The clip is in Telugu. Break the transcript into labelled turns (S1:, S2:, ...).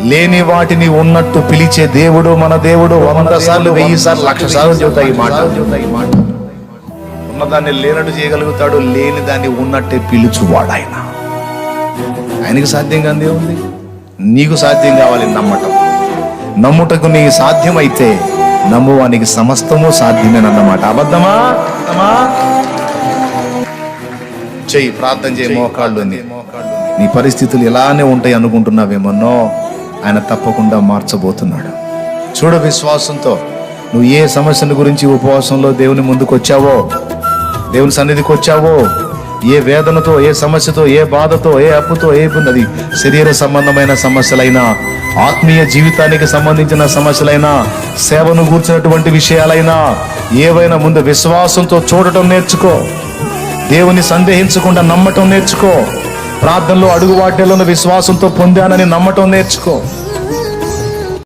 S1: లేని వాటిని ఉన్నట్టు పిలిచే దేవుడు మన దేవుడు. 100 సార్లు 1000 సార్లు 1,00,000 సార్లు చెబుతాయి ఈ మాట. ఉన్నదాన్ని లేనట్టు చేయగలుగుతాడు, లేని దాన్ని ఉన్నట్టే పిలుచువాడు ఆయన. ఆయనకి సాధ్యం కాదే ఉంది, నీకు సాధ్యం కావాలి నమ్మటం. నమ్ముటకు నీ సాధ్యమైతే నమ్మువానికి సమస్తము సాధ్యమేనన్నమాట. అబద్ధమా? చెయ్యి, ప్రార్థన చేయి, మోకాళ్ళు. నీ పరిస్థితులు ఇలానే ఉంటాయి అనుకుంటున్నావేమన్నో, ఆయన తప్పకుండా మార్చబోతున్నాడు. చూడ విశ్వాసంతో నువ్వు ఏ సమస్యల గురించి ఉపవాసంలో దేవుని ముందుకు వచ్చావో, దేవుని సన్నిధికి వచ్చావో, ఏ వేదనతో, ఏ సమస్యతో, ఏ బాధతో, ఏ అప్పుతో, ఏ అది శరీర సంబంధమైన సమస్యలైనా, ఆత్మీయ జీవితానికి సంబంధించిన సమస్యలైనా, సేవను కూర్చున్నటువంటి విషయాలైనా ఏవైనా ముందు విశ్వాసంతో చూడటం నేర్చుకో. దేవుని సందేహించకుండా నమ్మటం నేర్చుకో. ప్రార్థనలో అడుగు వాటిల్లో విశ్వాసంతో పొందానని నమ్మటం నేర్చుకో.